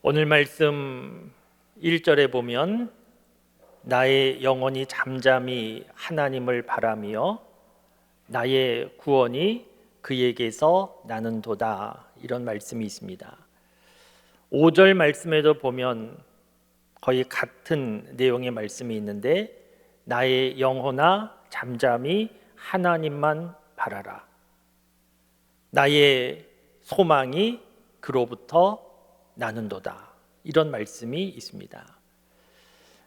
오늘 말씀 1절에 보면 나의 영혼이 잠잠히 하나님을 바라며 나의 구원이 그에게서 나는도다, 이런 말씀이 있습니다. 5절 말씀에도 보면 거의 같은 내용의 말씀이 있는데 나의 영혼아 잠잠히 하나님만 바라라, 나의 소망이 그로부터 나는도다, 이런 말씀이 있습니다.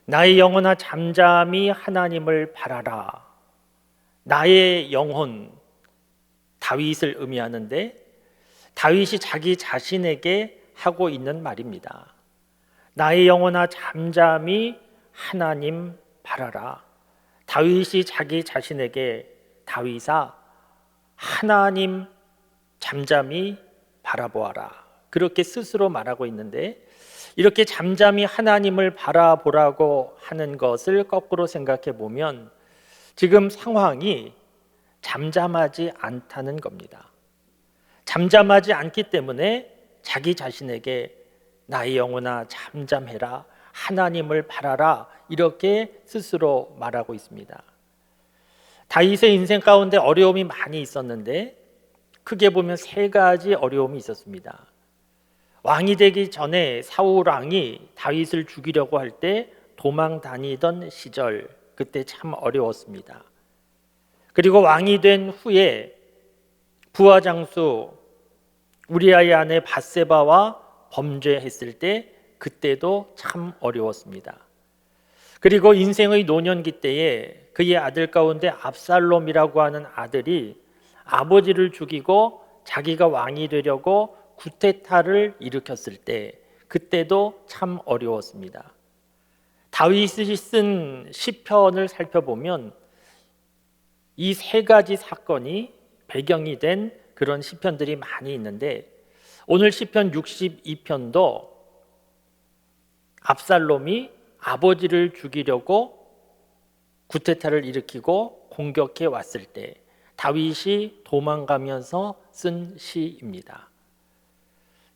나의 영혼아 잠잠히 하나님을 바라라. 나의 영혼, 다윗을 의미하는데 다윗이 자기 자신에게 하고 있는 말입니다. 나의 영혼아 잠잠히 하나님 바라라. 다윗이 자기 자신에게 다윗아 하나님 잠잠히 바라보아라, 그렇게 스스로 말하고 있는데, 이렇게 잠잠히 하나님을 바라보라고 하는 것을 거꾸로 생각해 보면 지금 상황이 잠잠하지 않다는 겁니다. 잠잠하지 않기 때문에 자기 자신에게 나의 영혼아 잠잠해라, 하나님을 바라라, 이렇게 스스로 말하고 있습니다. 다윗의 인생 가운데 어려움이 많이 있었는데 크게 보면 세 가지 어려움이 있었습니다. 왕이 되기 전에 사울 왕이 다윗을 죽이려고 할 때 도망 다니던 시절, 그때 참 어려웠습니다. 그리고 왕이 된 후에 부하 장수 우리아의 아내 밧세바와 범죄했을 때 그때도 참 어려웠습니다. 그리고 인생의 노년기 때에 그의 아들 가운데 압살롬이라고 하는 아들이 아버지를 죽이고 자기가 왕이 되려고 구테타를 일으켰을 때 그때도 참 어려웠습니다. 다윗이 쓴 시편을 살펴보면 이 세 가지 사건이 배경이 된 그런 시편들이 많이 있는데, 오늘 시편 62편도 압살롬이 아버지를 죽이려고 구테타를 일으키고 공격해 왔을 때 다윗이 도망가면서 쓴 시입니다.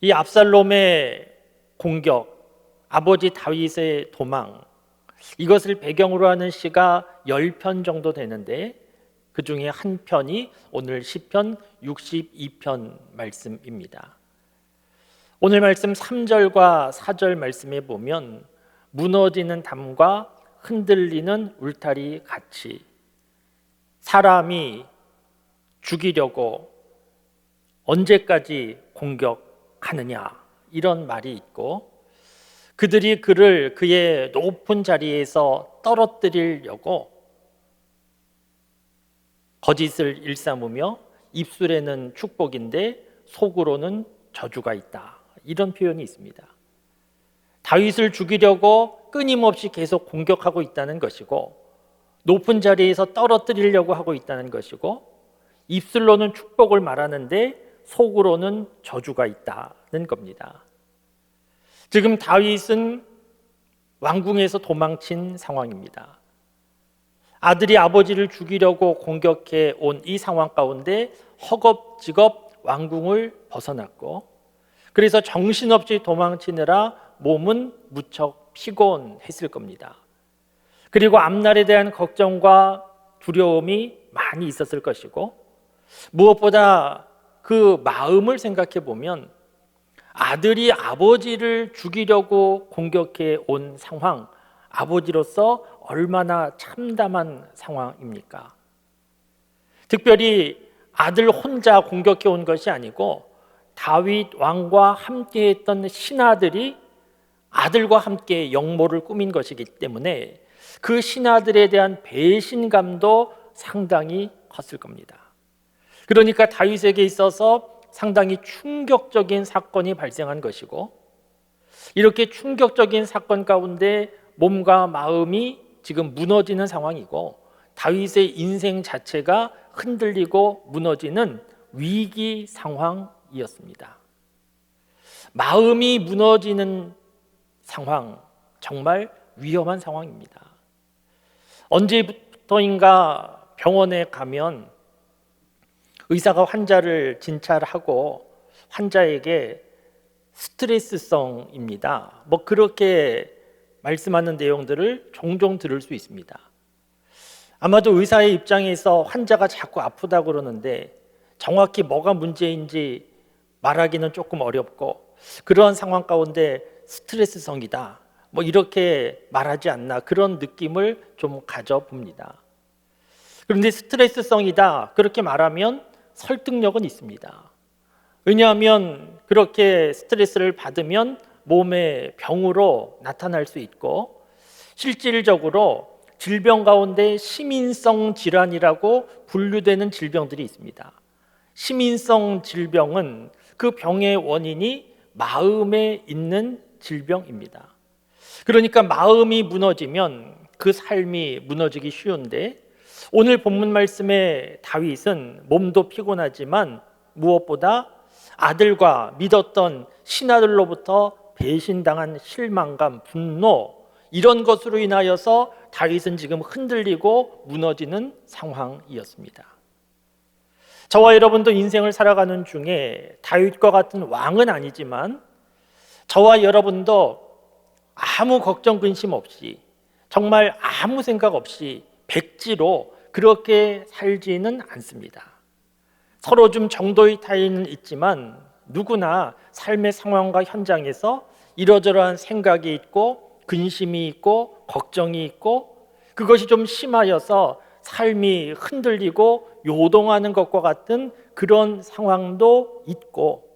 이 압살롬의 공격, 아버지 다윗의 도망, 이것을 배경으로 하는 시가 10편 정도 되는데 그 중에 한 편이 오늘 시편 62편 말씀입니다. 오늘 말씀 3절과 4절 말씀에 보면 무너지는 담과 흔들리는 울타리 같이 사람이 죽이려고 언제까지 공격하느냐, 이런 말이 있고, 그들이 그를 그의 높은 자리에서 떨어뜨리려고 거짓을 일삼으며 입술에는 축복인데 속으로는 저주가 있다, 이런 표현이 있습니다. 다윗을 죽이려고 끊임없이 계속 공격하고 있다는 것이고, 높은 자리에서 떨어뜨리려고 하고 있다는 것이고, 입술로는 축복을 말하는데 속으로는 저주가 있다는 겁니다. 지금 다윗은 왕궁에서 도망친 상황입니다. 아들이 아버지를 죽이려고 공격해 온 이 상황 가운데 허겁지겁 왕궁을 벗어났고, 그래서 정신없이 도망치느라 몸은 무척 피곤했을 겁니다. 그리고 앞날에 대한 걱정과 두려움이 많이 있었을 것이고, 무엇보다 그 마음을 생각해 보면 아들이 아버지를 죽이려고 공격해 온 상황, 아버지로서 얼마나 참담한 상황입니까? 특별히 아들 혼자 공격해 온 것이 아니고 다윗 왕과 함께 했던 신하들이 아들과 함께 역모를 꾸민 것이기 때문에 그 신하들에 대한 배신감도 상당히 컸을 겁니다. 그러니까 다윗에게 있어서 상당히 충격적인 사건이 발생한 것이고, 이렇게 충격적인 사건 가운데 몸과 마음이 지금 무너지는 상황이고, 다윗의 인생 자체가 흔들리고 무너지는 위기 상황이었습니다. 마음이 무너지는 상황, 정말 위험한 상황입니다. 언제부터인가 병원에 가면 의사가 환자를 진찰하고 환자에게 스트레스성입니다. 뭐 그렇게 말씀하는 내용들을 종종 들을 수 있습니다. 아마도 의사의 입장에서 환자가 자꾸 아프다 그러는데 정확히 뭐가 문제인지 말하기는 조금 어렵고, 그러한 상황 가운데 스트레스성이다, 뭐 이렇게 말하지 않나, 그런 느낌을 좀 가져봅니다. 그런데 스트레스성이다 그렇게 말하면 설득력은 있습니다. 왜냐하면 그렇게 스트레스를 받으면 몸의 병으로 나타날 수 있고, 실질적으로 질병 가운데 시민성 질환이라고 분류되는 질병들이 있습니다. 시민성 질병은 그 병의 원인이 마음에 있는 질병입니다. 그러니까 마음이 무너지면 그 삶이 무너지기 쉬운데, 오늘 본문 말씀에 다윗은 몸도 피곤하지만 무엇보다 아들과 믿었던 신하들로부터 배신당한 실망감, 분노, 이런 것으로 인하여서 다윗은 지금 흔들리고 무너지는 상황이었습니다. 저와 여러분도 인생을 살아가는 중에 다윗과 같은 왕은 아니지만 저와 여러분도 아무 걱정 근심 없이, 정말 아무 생각 없이 백지로 그렇게 살지는 않습니다. 서로 좀 정도의 차이는 있지만 누구나 삶의 상황과 현장에서 이러저러한 생각이 있고 근심이 있고 걱정이 있고, 그것이 좀 심하여서 삶이 흔들리고 요동하는 것과 같은 그런 상황도 있고,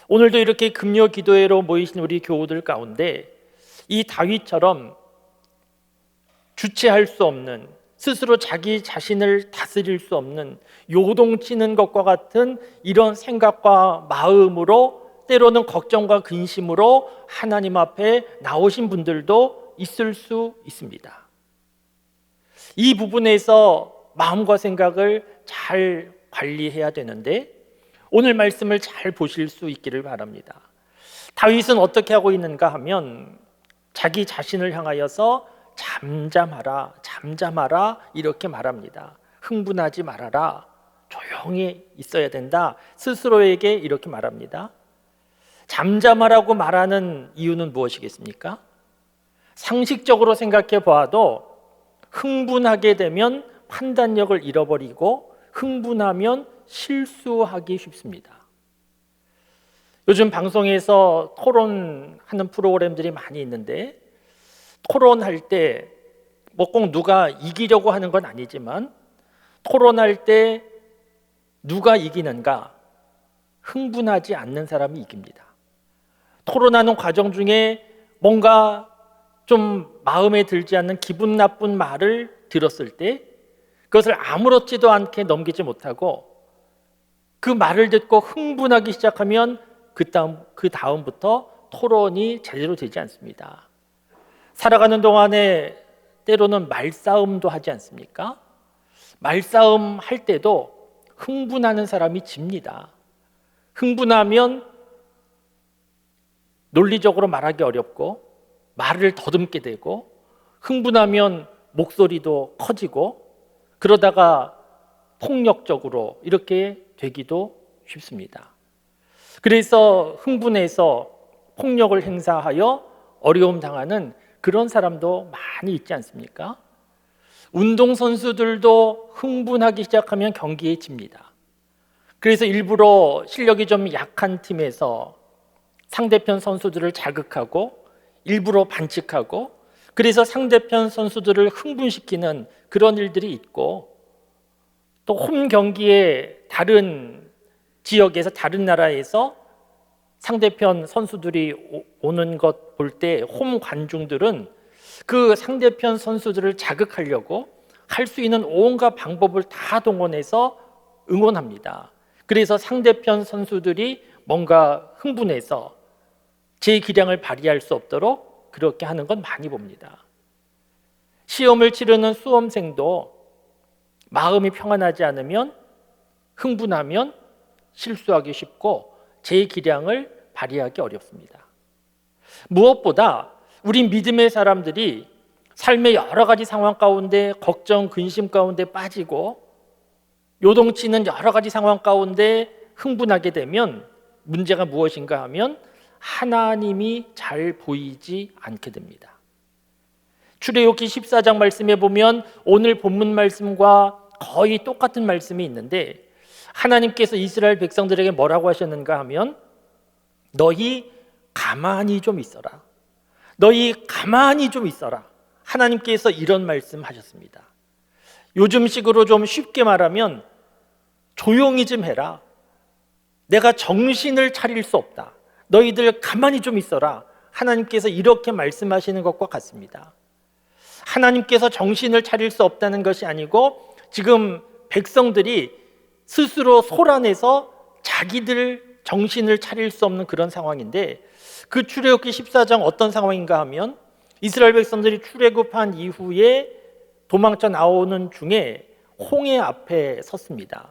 오늘도 이렇게 금요 기도회로 모이신 우리 교우들 가운데 이 다윗처럼 주체할 수 없는, 스스로 자기 자신을 다스릴 수 없는 요동치는 것과 같은 이런 생각과 마음으로, 때로는 걱정과 근심으로 하나님 앞에 나오신 분들도 있을 수 있습니다. 이 부분에서 마음과 생각을 잘 관리해야 되는데 오늘 말씀을 잘 보실 수 있기를 바랍니다. 다윗은 어떻게 하고 있는가 하면 자기 자신을 향하여서 잠잠하라, 잠잠하라 이렇게 말합니다. 흥분하지 말아라, 조용히 있어야 된다, 스스로에게 이렇게 말합니다. 잠잠하라고 말하는 이유는 무엇이겠습니까? 상식적으로 생각해 보아도 흥분하게 되면 판단력을 잃어버리고 흥분하면 실수하기 쉽습니다. 요즘 방송에서 토론하는 프로그램들이 많이 있는데, 토론할 때 뭐 꼭 누가 이기려고 하는 건 아니지만 토론할 때 누가 이기는가? 흥분하지 않는 사람이 이깁니다. 토론하는 과정 중에 뭔가 좀 마음에 들지 않는 기분 나쁜 말을 들었을 때 그것을 아무렇지도 않게 넘기지 못하고 그 말을 듣고 흥분하기 시작하면 그 다음부터 토론이 제대로 되지 않습니다. 살아가는 동안에 때로는 말싸움도 하지 않습니까? 말싸움 할 때도 흥분하는 사람이 집니다. 흥분하면 논리적으로 말하기 어렵고 말을 더듬게 되고, 흥분하면 목소리도 커지고, 그러다가 폭력적으로 이렇게 되기도 쉽습니다. 그래서 흥분해서 폭력을 행사하여 어려움 당하는 그런 사람도 많이 있지 않습니까? 운동선수들도 흥분하기 시작하면 경기에 집니다. 그래서 일부러 실력이 좀 약한 팀에서 상대편 선수들을 자극하고 일부러 반칙하고, 그래서 상대편 선수들을 흥분시키는 그런 일들이 있고, 또 홈 경기에 다른 지역에서 다른 나라에서 상대편 선수들이 오는 것 볼 때 홈 관중들은 그 상대편 선수들을 자극하려고 할 수 있는 온갖 방법을 다 동원해서 응원합니다. 그래서 상대편 선수들이 뭔가 흥분해서 제 기량을 발휘할 수 없도록 그렇게 하는 건 많이 봅니다. 시험을 치르는 수험생도 마음이 평안하지 않으면, 흥분하면 실수하기 쉽고 제 기량을 발휘하기 어렵습니다. 무엇보다 우리 믿음의 사람들이 삶의 여러 가지 상황 가운데 걱정, 근심 가운데 빠지고 요동치는 여러 가지 상황 가운데 흥분하게 되면 문제가 무엇인가 하면 하나님이 잘 보이지 않게 됩니다. 출애굽기 14장 말씀에 보면 오늘 본문 말씀과 거의 똑같은 말씀이 있는데, 하나님께서 이스라엘 백성들에게 뭐라고 하셨는가 하면, 너희 가만히 좀 있어라. 너희 가만히 좀 있어라. 하나님께서 이런 말씀하셨습니다. 요즘식으로 좀 쉽게 말하면 조용히 좀 해라. 내가 정신을 차릴 수 없다. 너희들 가만히 좀 있어라. 하나님께서 이렇게 말씀하시는 것과 같습니다. 하나님께서 정신을 차릴 수 없다는 것이 아니고, 지금 백성들이 스스로 소란해서 자기들 정신을 차릴 수 없는 그런 상황인데, 그 출애굽기 14장 어떤 상황인가 하면, 이스라엘 백성들이 출애굽한 이후에 도망쳐 나오는 중에 홍해 앞에 섰습니다.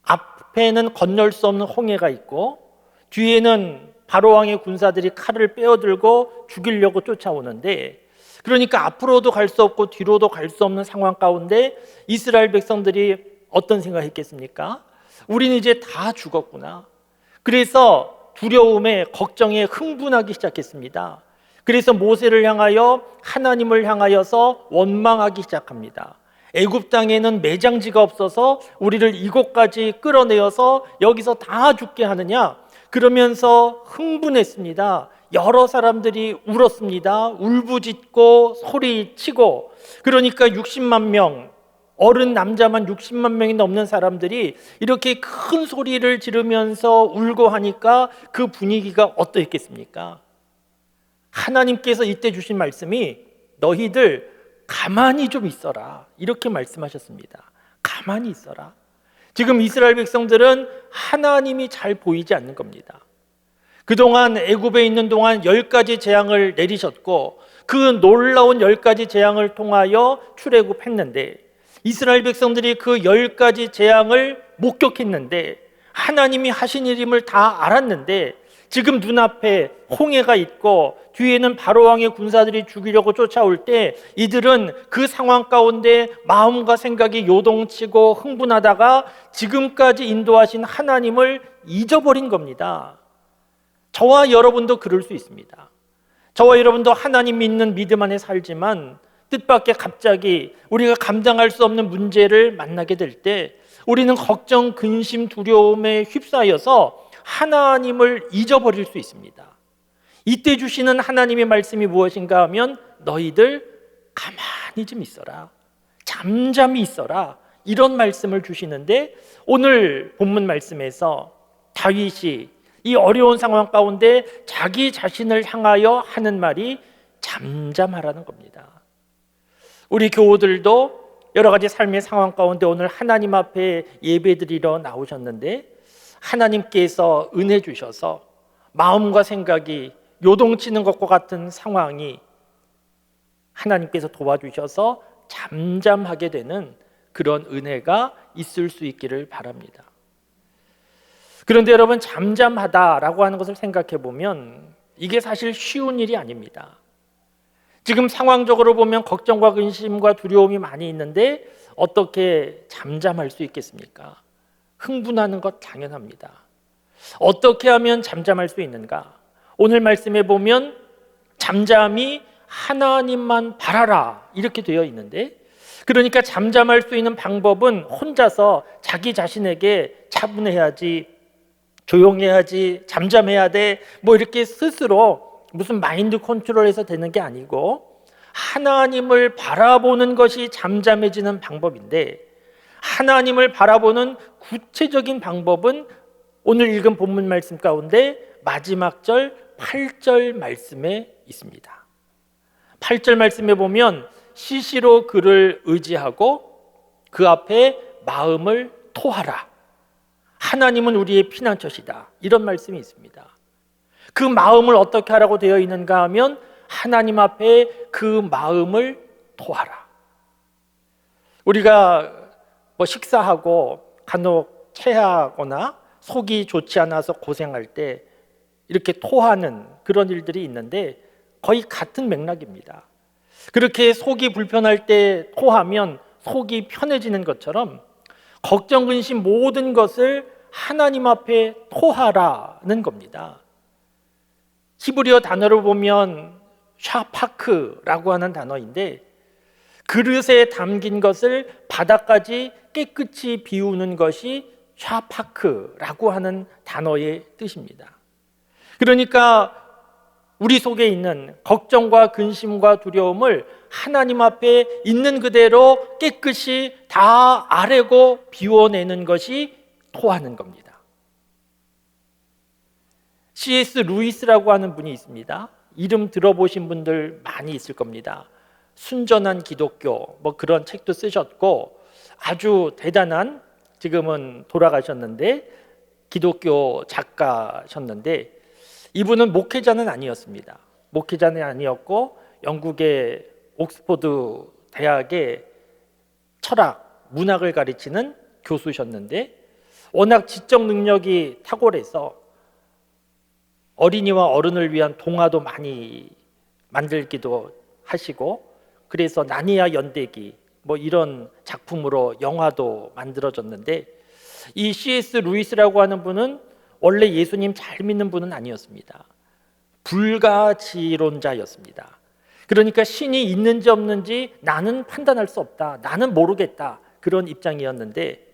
앞에는 건널 수 없는 홍해가 있고, 뒤에는 바로왕의 군사들이 칼을 빼어들고 죽이려고 쫓아오는데, 그러니까 앞으로도 갈 수 없고 뒤로도 갈 수 없는 상황 가운데 이스라엘 백성들이 어떤 생각했겠습니까? 우리는 이제 다 죽었구나. 그래서 두려움에, 걱정에 흥분하기 시작했습니다. 그래서 모세를 향하여, 하나님을 향하여서 원망하기 시작합니다. 애굽 땅에는 매장지가 없어서 우리를 이곳까지 끌어내어서 여기서 다 죽게 하느냐? 그러면서 흥분했습니다. 여러 사람들이 울었습니다. 울부짖고 소리치고. 그러니까 60만 명, 어른 남자만 60만 명이 넘는 사람들이 이렇게 큰 소리를 지르면서 울고 하니까 그 분위기가 어떠했겠습니까? 하나님께서 이때 주신 말씀이 너희들 가만히 좀 있어라, 이렇게 말씀하셨습니다. 가만히 있어라. 지금 이스라엘 백성들은 하나님이 잘 보이지 않는 겁니다. 그동안 애굽에 있는 동안 10가지 재앙을 내리셨고, 그 놀라운 10가지 재앙을 통하여 출애굽했는데, 이스라엘 백성들이 그 10가지 재앙을 목격했는데, 하나님이 하신 일임을 다 알았는데, 지금 눈앞에 홍해가 있고 뒤에는 바로왕의 군사들이 죽이려고 쫓아올 때, 이들은 그 상황 가운데 마음과 생각이 요동치고 흥분하다가 지금까지 인도하신 하나님을 잊어버린 겁니다. 저와 여러분도 그럴 수 있습니다. 저와 여러분도 하나님 믿는 믿음 안에 살지만 뜻밖의 갑자기 우리가 감당할 수 없는 문제를 만나게 될 때, 우리는 걱정, 근심, 두려움에 휩싸여서 하나님을 잊어버릴 수 있습니다. 이때 주시는 하나님의 말씀이 무엇인가 하면, 너희들 가만히 좀 있어라, 잠잠히 있어라, 이런 말씀을 주시는데, 오늘 본문 말씀에서 다윗이 이 어려운 상황 가운데 자기 자신을 향하여 하는 말이 잠잠하라는 겁니다. 우리 교우들도 여러 가지 삶의 상황 가운데 오늘 하나님 앞에 예배드리러 나오셨는데, 하나님께서 은혜 주셔서 마음과 생각이 요동치는 것과 같은 상황이 하나님께서 도와주셔서 잠잠하게 되는 그런 은혜가 있을 수 있기를 바랍니다. 그런데 여러분, 잠잠하다라고 하는 것을 생각해 보면 이게 사실 쉬운 일이 아닙니다. 지금 상황적으로 보면 걱정과 근심과 두려움이 많이 있는데 어떻게 잠잠할 수 있겠습니까? 흥분하는 것 당연합니다. 어떻게 하면 잠잠할 수 있는가? 오늘 말씀에 보면 잠잠히 하나님만 바라라, 이렇게 되어 있는데, 그러니까 잠잠할 수 있는 방법은 혼자서 자기 자신에게 차분해야지, 조용해야지, 잠잠해야 돼, 뭐 이렇게 스스로 무슨 마인드 컨트롤해서 되는 게 아니고, 하나님을 바라보는 것이 잠잠해지는 방법인데, 하나님을 바라보는 구체적인 방법은 오늘 읽은 본문 말씀 가운데 마지막 절 8절 말씀에 있습니다. 8절 말씀에 보면 시시로 그를 의지하고 그 앞에 마음을 토하라. 하나님은 우리의 피난처시다, 이런 말씀이 있습니다. 그 마음을 어떻게 하라고 되어 있는가 하면 하나님 앞에 그 마음을 토하라. 우리가 식사하고 간혹 체하거나 속이 좋지 않아서 고생할 때 이렇게 토하는 그런 일들이 있는데 거의 같은 맥락입니다. 그렇게 속이 불편할 때 토하면 속이 편해지는 것처럼 걱정, 근심 모든 것을 하나님 앞에 토하라는 겁니다. 히브리어 단어로 보면 샤파크라고 하는 단어인데 그릇에 담긴 것을 바닥까지 깨끗이 비우는 것이 샤파크라고 하는 단어의 뜻입니다. 그러니까 우리 속에 있는 걱정과 근심과 두려움을 하나님 앞에 있는 그대로 깨끗이 다 아뢰고 비워내는 것이 토하는 겁니다. C.S. 루이스라고 하는 분이 있습니다. 이름 들어보신 분들 많이 있을 겁니다. 순전한 기독교 뭐 그런 책도 쓰셨고 아주 대단한, 지금은 돌아가셨는데 기독교 작가셨는데 이분은 목회자는 아니었습니다. 목회자는 아니었고 영국의 옥스퍼드 대학의 철학, 문학을 가르치는 교수셨는데 워낙 지적 능력이 탁월해서 어린이와 어른을 위한 동화도 많이 만들기도 하시고 그래서 나니아 연대기 뭐 이런 작품으로 영화도 만들어졌는데 이 C.S. 루이스라고 하는 분은 원래 예수님 잘 믿는 분은 아니었습니다. 불가지론자였습니다. 그러니까 신이 있는지 없는지 나는 판단할 수 없다. 나는 모르겠다. 그런 입장이었는데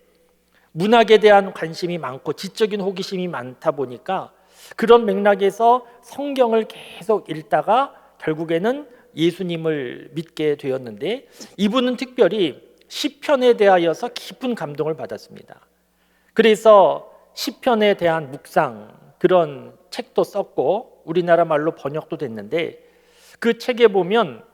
문학에 대한 관심이 많고 지적인 호기심이 많다 보니까 그런 맥락에서 성경을 계속 읽다가 결국에는 예수님을 믿게 되었는데 이분은 특별히 시편에 대하여서 깊은 감동을 받았습니다. 그래서 시편에 대한 묵상 그런 책도 썼고 우리나라 말로 번역도 됐는데 그 책에 보면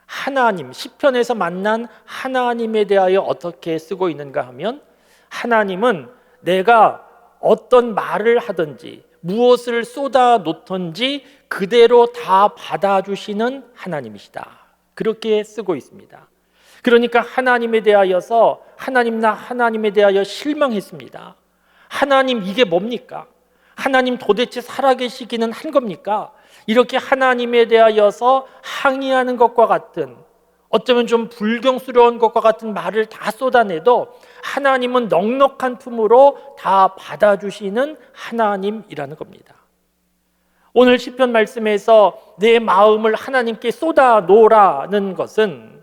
하나님, 시편에서 만난 하나님에 대하여 어떻게 쓰고 있는가 하면 하나님은 내가 어떤 말을 하든지 무엇을 쏟아 놓든지 그대로 다 받아주시는 하나님이시다. 그렇게 쓰고 있습니다. 그러니까 하나님에 대하여서 하나님 나 하나님에 대하여 실망했습니다. 하나님 이게 뭡니까? 하나님 도대체 살아계시기는 한 겁니까? 이렇게 하나님에 대하여서 항의하는 것과 같은 어쩌면 좀 불경스러운 것과 같은 말을 다 쏟아내도 하나님은 넉넉한 품으로 다 받아주시는 하나님이라는 겁니다. 오늘 시편 말씀에서 내 마음을 하나님께 쏟아 놓으라는 것은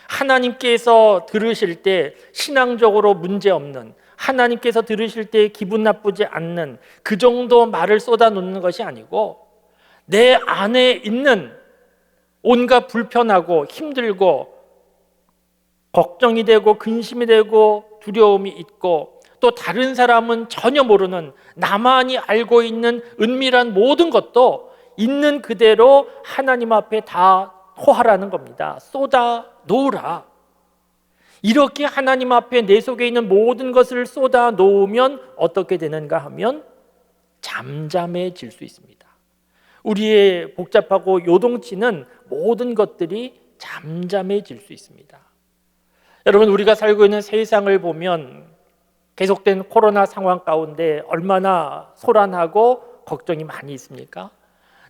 하나님께서 들으실 때 신앙적으로 문제없는, 하나님께서 들으실 때 기분 나쁘지 않는 그 정도 말을 쏟아 놓는 것이 아니고 내 안에 있는 온갖 불편하고 힘들고 걱정이 되고 근심이 되고 두려움이 있고 또 다른 사람은 전혀 모르는 나만이 알고 있는 은밀한 모든 것도 있는 그대로 하나님 앞에 다 토하라는 겁니다. 쏟아 놓으라. 이렇게 하나님 앞에 내 속에 있는 모든 것을 쏟아 놓으면 어떻게 되는가 하면 잠잠해질 수 있습니다. 우리의 복잡하고 요동치는 모든 것들이 잠잠해질 수 있습니다. 여러분, 우리가 살고 있는 세상을 보면 계속된 코로나 상황 가운데 얼마나 소란하고 걱정이 많이 있습니까?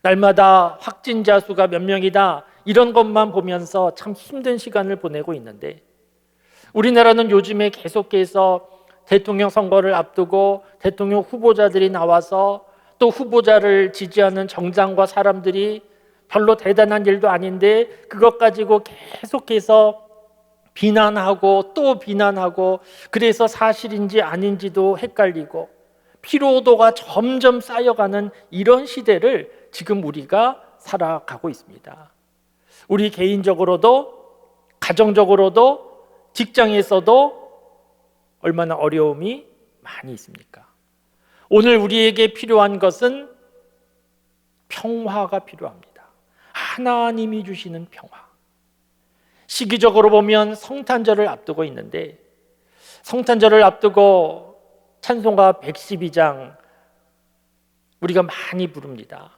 날마다 확진자 수가 몇 명이다 이런 것만 보면서 참 힘든 시간을 보내고 있는데 우리나라는 요즘에 계속해서 대통령 선거를 앞두고 대통령 후보자들이 나와서 또 후보자를 지지하는 정당과 사람들이 별로 대단한 일도 아닌데 그것 가지고 계속해서 비난하고 또 비난하고 그래서 사실인지 아닌지도 헷갈리고 피로도가 점점 쌓여가는 이런 시대를 지금 우리가 살아가고 있습니다. 우리 개인적으로도 가정적으로도 직장에서도 얼마나 어려움이 많이 있습니까? 오늘 우리에게 필요한 것은 평화가 필요합니다. 하나님이 주시는 평화. 시기적으로 보면 성탄절을 앞두고 있는데 성탄절을 앞두고 찬송가 112장 우리가 많이 부릅니다.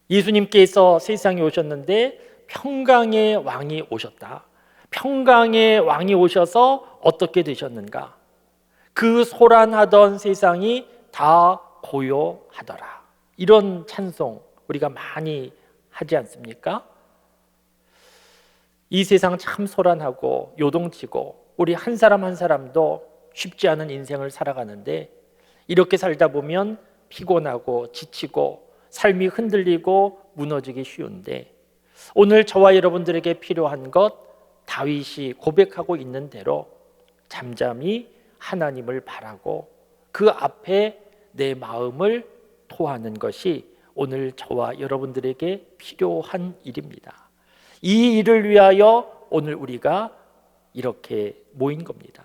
예수님께서 세상에 오셨는데 평강의 왕이 오셨다. 평강의 왕이 오셔서 어떻게 되셨는가? 그 소란하던 세상이 다 고요하더라. 이런 찬송 우리가 많이 하지 않습니까? 이 세상 참 소란하고 요동치고 우리 한 사람 한 사람도 쉽지 않은 인생을 살아가는데 이렇게 살다 보면 피곤하고 지치고 삶이 흔들리고 무너지기 쉬운데, 오늘 저와 여러분들에게 필요한 것, 다윗이 고백하고 있는 대로 잠잠히 하나님을 바라고 그 앞에 내 마음을 토하는 것이 오늘 저와 여러분들에게 필요한 일입니다. 이 일을 위하여 오늘 우리가 이렇게 모인 겁니다.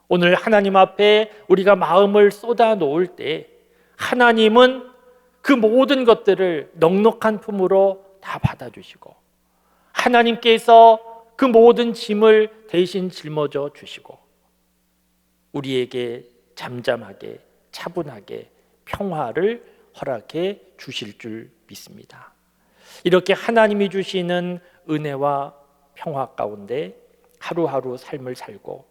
오늘 하나님 앞에 우리가 마음을 쏟아 놓을 때 하나님은 그 모든 것들을 넉넉한 품으로 다 받아주시고, 하나님께서 그 모든 짐을 대신 짊어져 주시고 우리에게 잠잠하게 차분하게 평화를 허락해 주실 줄 믿습니다. 이렇게 하나님이 주시는 은혜와 평화 가운데 하루하루 삶을 살고,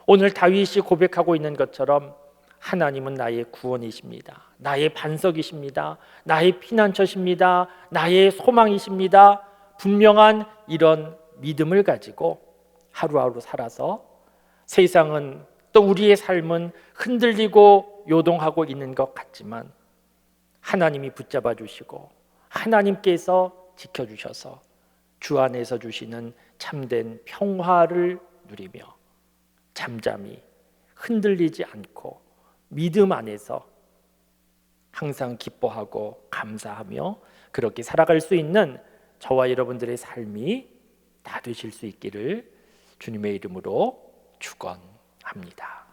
오늘 다윗이 고백하고 있는 것처럼 하나님은 나의 구원이십니다. 나의 반석이십니다. 나의 피난처십니다. 나의 소망이십니다. 분명한 이런 믿음을 가지고 하루하루 살아서, 세상은 또 우리의 삶은 흔들리고 요동하고 있는 것 같지만 하나님이 붙잡아 주시고 하나님께서 지켜주셔서 주 안에서 주시는 참된 평화를 누리며 잠잠히 흔들리지 않고 믿음 안에서 항상 기뻐하고 감사하며 그렇게 살아갈 수 있는 저와 여러분들의 삶이 다 되실 수 있기를 주님의 이름으로 축원합니다.